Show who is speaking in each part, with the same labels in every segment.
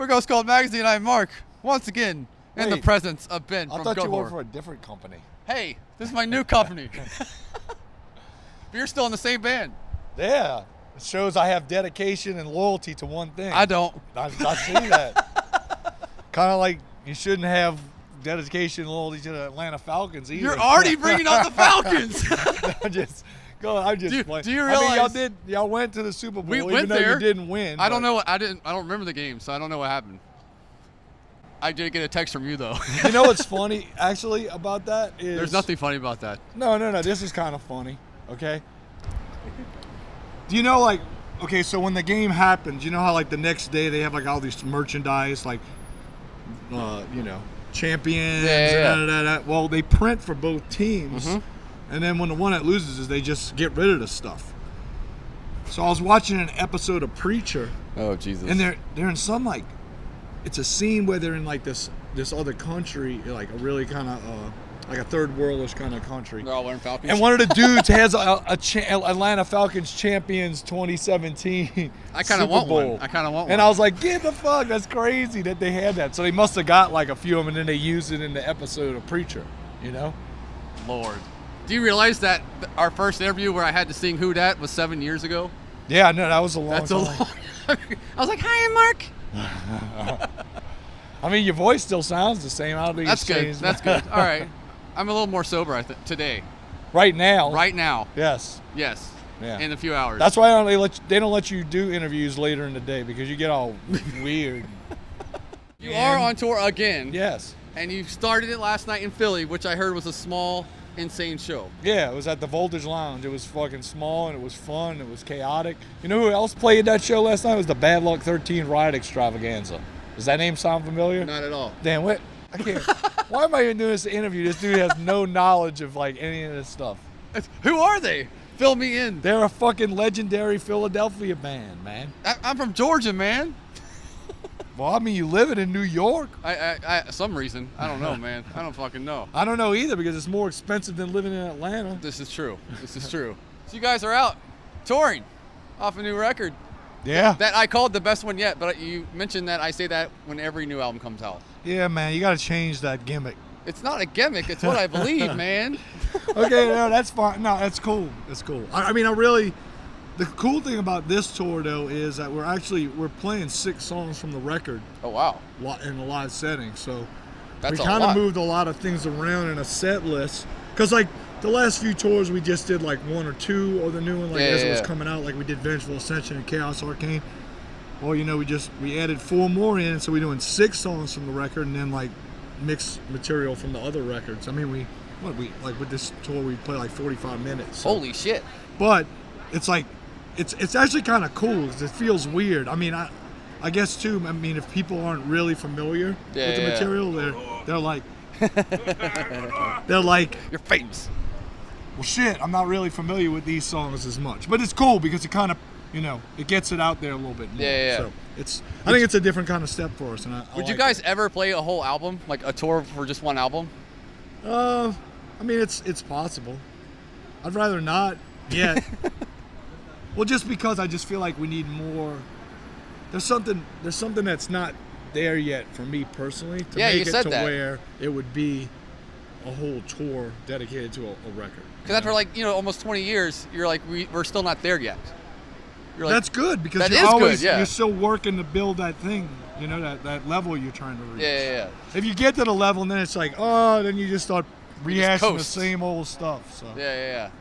Speaker 1: For Ghost Cult Magazine, I'm Mark. Once again, in the presence of Ben from Goatwhore.
Speaker 2: I thought you worked for a different company.
Speaker 1: Hey, this is my new company. But you're still in the same band.
Speaker 2: Yeah. It shows I have dedication and loyalty to one thing.
Speaker 1: I don't.
Speaker 2: I see that. Kind of like you shouldn't have dedication and loyalty to the Atlanta Falcons either.
Speaker 1: You're already bringing up the Falcons.
Speaker 2: I'm just playing.
Speaker 1: Do you realize
Speaker 2: y'all went to the Super Bowl
Speaker 1: we
Speaker 2: even
Speaker 1: went
Speaker 2: though
Speaker 1: there.
Speaker 2: you didn't win?
Speaker 1: I don't know. I don't remember the game, so I don't know what happened. I did get a text from you though.
Speaker 2: You know what's funny actually about that is
Speaker 1: there's nothing funny about that.
Speaker 2: No. This is kind of funny. Okay. Do you know so when the game happens, you know how the next day they have all these merchandise champions.
Speaker 1: Yeah.
Speaker 2: Well, they print for both teams, and then when the one that loses is they just get rid of the stuff. So I was watching an episode of Preacher.
Speaker 1: Oh Jesus!
Speaker 2: And they're in some it's a scene where they're in this other country, a really kind of a third worldish kind of country.
Speaker 1: They're all wearing Falcons.
Speaker 2: And one of the dudes has Atlanta Falcons champions 2017
Speaker 1: I kind of want one.
Speaker 2: And I was like, get the fuck, that's crazy that they had that. So they must have got a few of them, and then they used it in the episode of Preacher,
Speaker 1: Lord. Do you realize that our first interview where I had to sing Who Dat was 7 years ago?
Speaker 2: Yeah, no, that was a long
Speaker 1: That's
Speaker 2: time.
Speaker 1: I was like, hi, I'm Mark.
Speaker 2: I mean, your voice still sounds the same. I don't think
Speaker 1: That's
Speaker 2: it's
Speaker 1: good.
Speaker 2: changed.
Speaker 1: That's good. All right. I'm a little more sober today.
Speaker 2: Right now?
Speaker 1: Right now.
Speaker 2: Yes.
Speaker 1: Yes.
Speaker 2: Yeah.
Speaker 1: In a few hours.
Speaker 2: That's why they don't let you do interviews later in the day, because you get all weird.
Speaker 1: You are on tour again.
Speaker 2: Yes.
Speaker 1: And you started it last night in Philly, which I heard was a small, insane show.
Speaker 2: Yeah, it was at the Voltage Lounge. It was fucking small, and it was fun. It was chaotic. You know who else played that show last night? It was the Bad Luck 13 Riot Extravaganza. Does that name sound familiar?
Speaker 1: Not at all.
Speaker 2: Damn, what? I can't. Why am I even doing this interview? This dude has no knowledge of any of this stuff.
Speaker 1: Who are they? Fill me in.
Speaker 2: They're a fucking legendary Philadelphia band, man.
Speaker 1: I'm from Georgia, man.
Speaker 2: Well, I mean, you live in New York.
Speaker 1: I some reason. I don't know, man. I don't fucking know.
Speaker 2: I don't know either, because it's more expensive than living in Atlanta.
Speaker 1: This is true. So you guys are out touring off a new record.
Speaker 2: Yeah.
Speaker 1: That I called the best one yet, but you mentioned that I say that when every new album comes out.
Speaker 2: Yeah, man, you got to change that gimmick.
Speaker 1: It's not a gimmick. It's what I believe, man.
Speaker 2: Okay, no, that's fine. No, that's cool. That's cool. I mean, the cool thing about this tour, though, is that we're playing 6 songs from the record.
Speaker 1: Oh, wow.
Speaker 2: In a live setting. So
Speaker 1: that's
Speaker 2: we kind of moved a lot of things around in a set list. Because, the last few tours, we just did, 1 or 2 of the new one, as it was coming out. We did Vengeful Ascension and Chaos Arcane. Well, we added 4 more in, so we're doing 6 songs from the record, and then, mixed material from the other records. I mean, with this tour, we play 45 minutes. So.
Speaker 1: Holy shit.
Speaker 2: But it's it's actually kind of cool, because it feels weird. I mean, I guess too. I mean, if people aren't really familiar with the material, they're like,
Speaker 1: you're famous.
Speaker 2: Well, shit, I'm not really familiar with these songs as much, but it's cool because it kind of, it gets it out there a little bit more.
Speaker 1: Yeah.
Speaker 2: So I think it's a different kind of step for us. And
Speaker 1: would you guys ever play a whole album, a tour for just one album?
Speaker 2: I mean, it's possible. I'd rather not yet. Well, just because I just feel like we need more. There's something that's not there yet for me personally to make it to where it would be a whole tour dedicated to a record.
Speaker 1: Because after almost 20 years, you're we're still not there yet.
Speaker 2: That's good, because you're still working to build that thing, that level you're trying to reach.
Speaker 1: Yeah.
Speaker 2: If you get to the level and then it's then you just start rehashing the same old stuff. So.
Speaker 1: Yeah.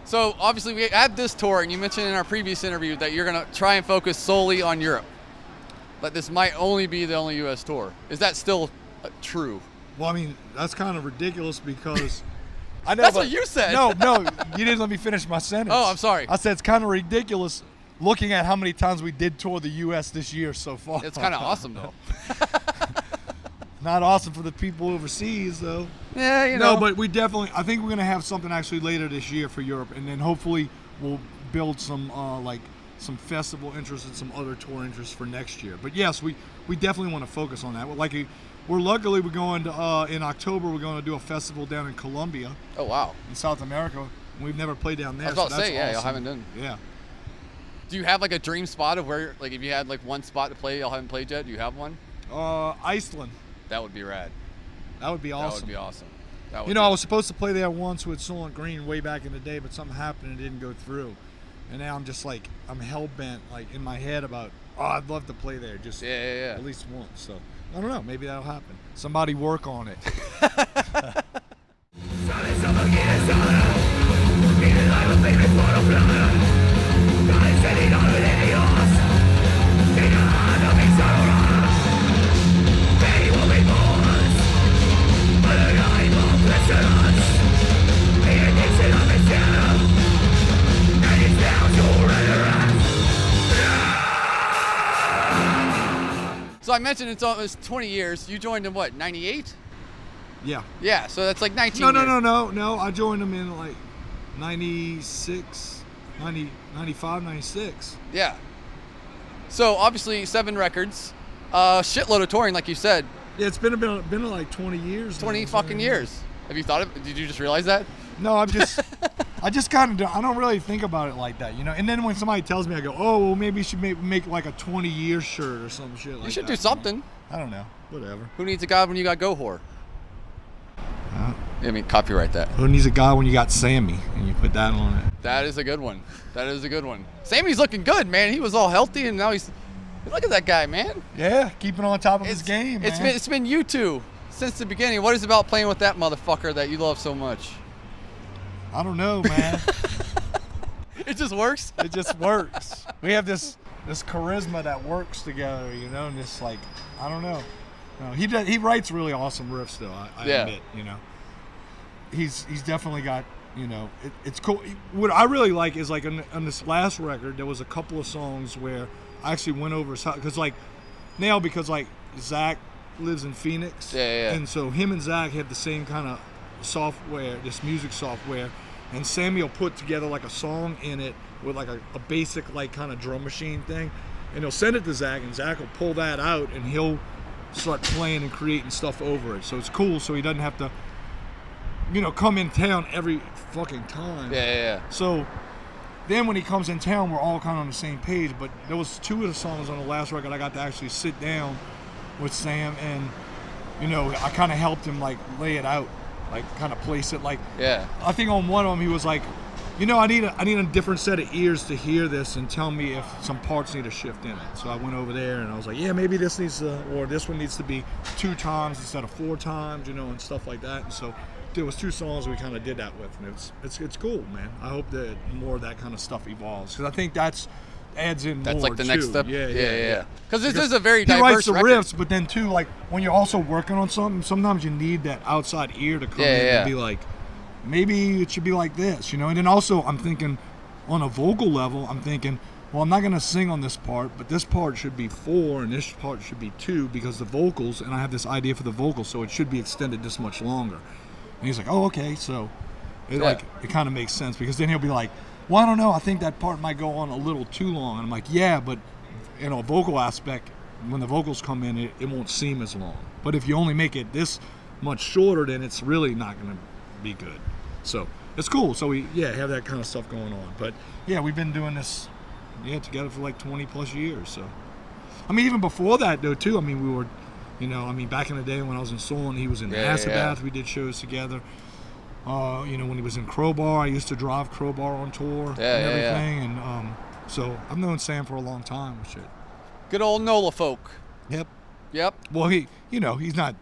Speaker 1: So obviously we had this tour, and you mentioned in our previous interview that you're gonna try and focus solely on Europe. But this might only be the only U.S. tour. Is that still true?
Speaker 2: Well, I mean, that's kind of ridiculous, because
Speaker 1: I know that's what you said.
Speaker 2: No, you didn't let me finish my sentence.
Speaker 1: Oh, I'm sorry.
Speaker 2: I said it's kind of ridiculous looking at how many times we did tour the U.S. this year so far.
Speaker 1: It's kind of awesome, though.
Speaker 2: Not awesome for the people overseas, though.
Speaker 1: Yeah,
Speaker 2: No, but I think we're going to have something actually later this year for Europe, and then hopefully we'll build some some festival interest and some other tour interest for next year. But yes, we definitely want to focus on that. We're going to in October. We're going to do a festival down in Colombia.
Speaker 1: Oh wow!
Speaker 2: In South America, we've never played down there.
Speaker 1: I was about to say,
Speaker 2: awesome.
Speaker 1: y'all haven't done.
Speaker 2: Yeah.
Speaker 1: Do you have like a dream spot of where, like, if you had like one spot to play y'all haven't played yet? Do you have one?
Speaker 2: Iceland.
Speaker 1: That would be rad.
Speaker 2: That would be awesome.
Speaker 1: That would be awesome. That would
Speaker 2: You know, I was supposed to play there once with Soylent Green way back in the day, but something happened and it didn't go through. And now I'm just like, I'm hell-bent, like, in my head about, I'd love to play there just
Speaker 1: yeah.
Speaker 2: at least once. So, I don't know, maybe that'll happen. Somebody work on it.
Speaker 1: So I mentioned it's almost 20 years. You joined in what, 98?
Speaker 2: Yeah.
Speaker 1: Yeah, so that's like 19
Speaker 2: No.
Speaker 1: years.
Speaker 2: No, I joined them in like 96, 90, 95, 96.
Speaker 1: Yeah. So obviously 7 records, shitload of touring, like you said.
Speaker 2: Yeah, it's been like 20 years.
Speaker 1: 20
Speaker 2: now,
Speaker 1: fucking years. Have you thought of? Did you just realize that?
Speaker 2: No, I just kind of, I don't really think about it like that, you know. And then when somebody tells me, I go, oh, well, maybe you should make like a 20-year shirt or some shit like that.
Speaker 1: You should do something.
Speaker 2: You know? I don't know. Whatever.
Speaker 1: Who needs a god when you got Goatwhore? I mean, copyright that.
Speaker 2: Who needs a guy when you got Sammy and you put that on it?
Speaker 1: That is a good one. That is a good one. Sammy's looking good, man. He was all healthy, and now he's. Look at that guy, man.
Speaker 2: Yeah, keeping on top of his game, man.
Speaker 1: It's been you two since the beginning. What is it about playing with that motherfucker that you love so much?
Speaker 2: I don't know, man.
Speaker 1: It just works.
Speaker 2: It just works. We have this charisma that works together, you know, and it's like, I don't know. He writes really awesome riffs, though. I admit, you know. He's definitely got, you know, it's cool. What I really like is like on this last record, there was a couple of songs where I actually went over his house because like Zach lives in Phoenix, and so him and Zach have the same kind of software, this music software, and Samuel put together like a song in it with like a basic like kind of drum machine thing, and he'll send it to Zach, and Zach will pull that out and he'll start playing and creating stuff over it. So it's cool, so he doesn't have to, you know, come in town every fucking time.
Speaker 1: Yeah.
Speaker 2: So then when he comes in town, we're all kind of on the same page. But there was 2 of the songs on the last record I got to actually sit down with Sam, and you know, I kind of helped him like lay it out, like kind of place it. Like, I think on one of them he was like, you know, I need a different set of ears to hear this and tell me if some parts need a shift in it. So I went over there and I was like, yeah, maybe this needs to, or this one needs to be 2 times instead of 4 times, you know, and stuff like that. And so there was 2 songs we kind of did that with, and it's cool, man. I hope that more of that kind of stuff evolves, because I think that's adds in
Speaker 1: that's
Speaker 2: more
Speaker 1: like the
Speaker 2: too.
Speaker 1: next step.
Speaker 2: Yeah.
Speaker 1: Because this is a very
Speaker 2: he
Speaker 1: diverse
Speaker 2: writes the
Speaker 1: record.
Speaker 2: riffs, but then too, like when you're also working on something, sometimes you need that outside ear to come in and be like, maybe it should be like this, you know. And then also I'm thinking on a vocal level, I'm thinking, well, I'm not gonna sing on this part, but this part should be 4 and this part should be 2 because the vocals, and I have this idea for the vocals, so it should be extended this much longer. And he's like, oh, okay, so it kind of makes sense, because then he'll be like, well, I don't know, I think that part might go on a little too long. And I'm like, yeah, but you know, vocal aspect, when the vocals come in, it won't seem as long. But if you only make it this much shorter, then it's really not going to be good. So it's cool. So we have that kind of stuff going on. But yeah, we've been doing this together for like 20 plus years. So I mean, even before that though too, I mean, we were, you know, I mean, back in the day when I was in Solon, he was in Acid Bath, we did shows together. You know, when he was in Crowbar, I used to drive Crowbar on tour and everything. And so I've known Sam for a long time and shit.
Speaker 1: Good old NOLA folk.
Speaker 2: Yep.
Speaker 1: Well,
Speaker 2: he's not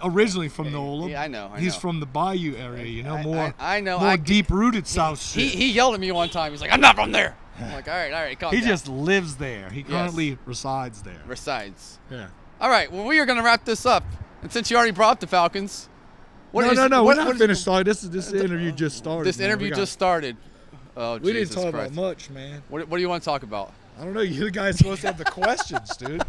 Speaker 2: originally from NOLA.
Speaker 1: Yeah, I know.
Speaker 2: He's from the Bayou area, you know,
Speaker 1: more
Speaker 2: deep-rooted South shit.
Speaker 1: He yelled at me one time. He's like, I'm not from there. I'm like, all right, calm down.
Speaker 2: He just lives there. He currently resides there.
Speaker 1: Yeah. All right, well, we are going to wrap this up. And since you already brought up the Falcons.
Speaker 2: We're not finished. This interview just started.
Speaker 1: This interview just started. Oh,
Speaker 2: we
Speaker 1: Jesus
Speaker 2: didn't talk
Speaker 1: Christ.
Speaker 2: about much, man.
Speaker 1: What do you want to talk about?
Speaker 2: I don't know. You the guys supposed to have the questions, dude.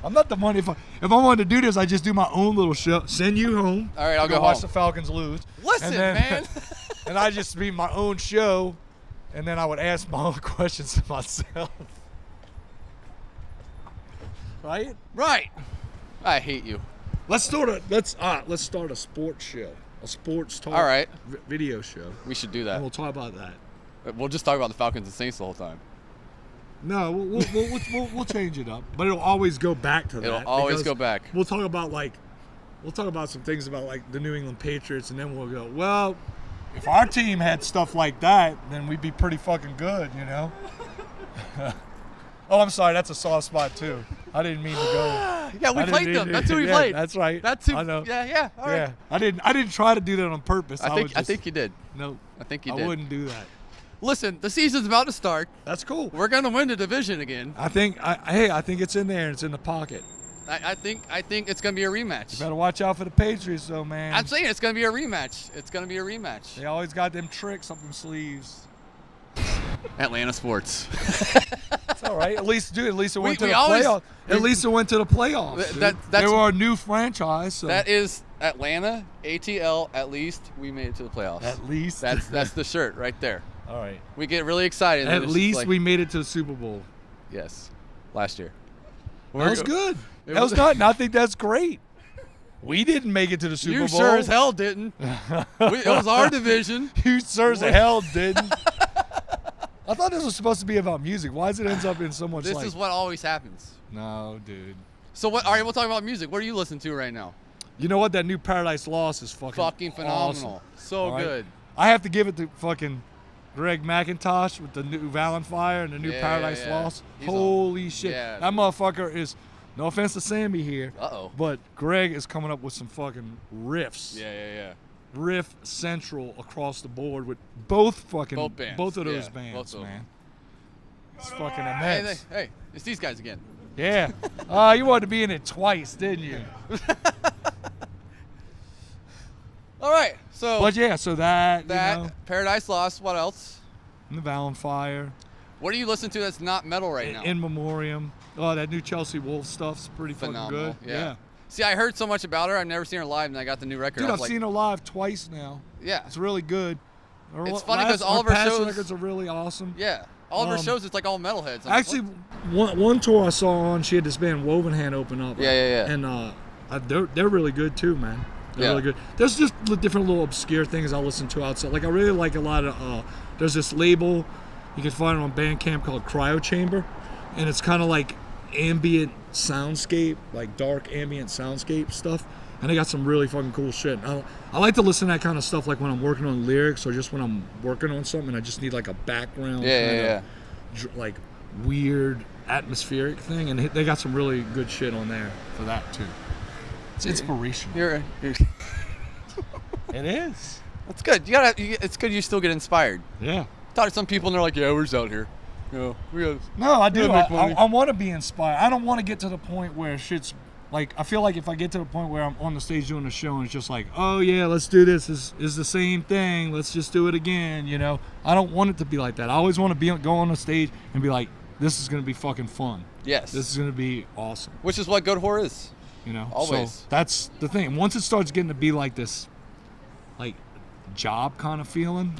Speaker 2: I'm not the money. If I wanted to do this, I just do my own little show. Send you home.
Speaker 1: All right, I'll go
Speaker 2: watch
Speaker 1: home.
Speaker 2: the Falcons lose.
Speaker 1: Listen, man.
Speaker 2: And I just be my own show, and then I would ask my own questions to myself. Right?
Speaker 1: Right. I hate you.
Speaker 2: Let's start a sports show, a sports talk.
Speaker 1: All right.
Speaker 2: Video show.
Speaker 1: We should do that.
Speaker 2: And we'll talk about that.
Speaker 1: We'll just talk about the Falcons and Saints the whole time.
Speaker 2: No, we'll change it up, but it'll always go back to that.
Speaker 1: It'll always go back.
Speaker 2: We'll talk about some things about like the New England Patriots, and then we'll go, well, if our team had stuff like that, then we'd be pretty fucking good, you know. Oh, I'm sorry, that's a soft spot too. I didn't mean to go.
Speaker 1: Yeah, we played them. That's who we played.
Speaker 2: That's right.
Speaker 1: That's who.
Speaker 2: I know.
Speaker 1: Yeah. All right.
Speaker 2: Yeah, I didn't try to do that on purpose.
Speaker 1: I think you did.
Speaker 2: No,
Speaker 1: I think you did.
Speaker 2: I wouldn't do that.
Speaker 1: Listen, the season's about to start.
Speaker 2: That's cool.
Speaker 1: We're gonna win the division again.
Speaker 2: I think it's in there. It's in the pocket.
Speaker 1: I think it's gonna be a rematch.
Speaker 2: You better watch out for the Patriots, though, man.
Speaker 1: I'm saying it's gonna be a rematch. It's gonna be a rematch.
Speaker 2: They always got them tricks up them sleeves.
Speaker 1: Atlanta sports.
Speaker 2: It's all right. At least it went to the
Speaker 1: always-
Speaker 2: playoffs. At least it went to the playoffs. They were a new franchise. So.
Speaker 1: That is Atlanta, ATL. At least we made it to the playoffs.
Speaker 2: At least.
Speaker 1: That's the shirt right there.
Speaker 2: All right.
Speaker 1: We get really excited.
Speaker 2: At least we made it to the Super Bowl.
Speaker 1: Yes, last year.
Speaker 2: That was good. That was not. I think that's great. We didn't make it to the Super Bowl.
Speaker 1: You sure as hell didn't. It was our division.
Speaker 2: You sure as hell didn't. I thought this was supposed to be about music. Why does it end up in so much?
Speaker 1: This is what always happens.
Speaker 2: No, dude.
Speaker 1: So what? All right, we'll talk about music. What are you listening to right now?
Speaker 2: You know what? That new Paradise Lost is fucking
Speaker 1: phenomenal.
Speaker 2: Awesome.
Speaker 1: So
Speaker 2: right?
Speaker 1: good.
Speaker 2: I have to give it to fucking Greg McIntosh with the new Valenfire and the new Paradise Lost. Holy shit.
Speaker 1: Yeah,
Speaker 2: that motherfucker is, no offense to Sammy here,
Speaker 1: but
Speaker 2: Greg is coming up with some fucking riffs.
Speaker 1: Yeah.
Speaker 2: Riff central across the board with both of those bands,
Speaker 1: both
Speaker 2: man. It's fucking immense.
Speaker 1: Hey, it's these guys again.
Speaker 2: Yeah. You wanted to be in it twice, didn't you?
Speaker 1: All right. So
Speaker 2: that you know,
Speaker 1: Paradise Lost. What else?
Speaker 2: and the Valenfire.
Speaker 1: What do you listen to that's not metal right now?
Speaker 2: In Memoriam. Oh, that new Chelsea Wolfe stuff's pretty
Speaker 1: phenomenal.
Speaker 2: Fucking good. Yeah.
Speaker 1: See, I heard so much about her. I've never seen her live, and I got the new record.
Speaker 2: Dude, I've seen her live twice now.
Speaker 1: Yeah.
Speaker 2: It's really good.
Speaker 1: It's funny because all of her
Speaker 2: past
Speaker 1: shows
Speaker 2: records are really awesome.
Speaker 1: Yeah. All of her shows, it's like all metalheads.
Speaker 2: Actually, one tour I saw on, she had this band Wovenhand open up.
Speaker 1: Yeah.
Speaker 2: And they're really good too, man. They're really good. There's just different little obscure things I listen to outside. Like I really like a lot of. There's this label you can find it on Bandcamp called Cryo Chamber, and it's kind of like ambient soundscape, like dark ambient soundscape stuff. And they got some really fucking cool shit. I like to listen to that kind of stuff like when I'm working on lyrics or just when I'm working on something. I just need like a background like weird atmospheric thing. And they got some really good shit on there for that too. It's inspirational.
Speaker 1: It
Speaker 2: is.
Speaker 1: That's good. It's good you still get inspired.
Speaker 2: Yeah.
Speaker 1: Talk to some people and they're like, yeah, we're just out here. No,
Speaker 2: I do. I want to be inspired. I don't want to get to the point where shit's like, I feel like if I get to the point where I'm on the stage doing a show and it's just like, oh yeah, let's do this. This is the same thing. Let's just do it again. You know, I don't want it to be like that. I always want to go on the stage and be like, this is going to be fucking fun.
Speaker 1: Yes.
Speaker 2: This is going to be awesome.
Speaker 1: Which is what Goatwhore is.
Speaker 2: You know,
Speaker 1: always.
Speaker 2: So that's the thing. Once it starts getting to be like this, like job kind of feeling.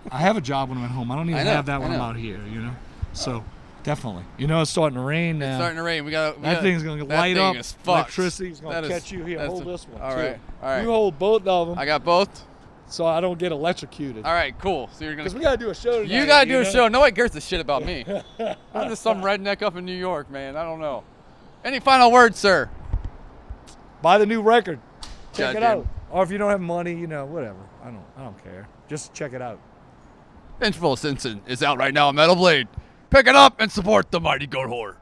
Speaker 2: I have a job when I'm at home. I don't even have that when I'm out here. You know, so definitely. You know, it's starting to rain now.
Speaker 1: It's starting to rain.
Speaker 2: That thing's gonna light up. Electricity's gonna catch you here. Hold this one.
Speaker 1: All right. All right.
Speaker 2: You hold both of them.
Speaker 1: I got both.
Speaker 2: So I don't get electrocuted.
Speaker 1: All right, cool. So you're gonna.
Speaker 2: Because we gotta do a show tonight.
Speaker 1: You gotta do a show. Nobody cares a shit about me. I'm just some redneck up in New York, man. I don't know. Any final words, sir?
Speaker 2: Buy the new record. Check it out. Or if you don't have money, you know, whatever. I don't care. Just check it out.
Speaker 1: Vengeful Ascension is out right now on Metal Blade. Pick it up and support the mighty Goatwhore.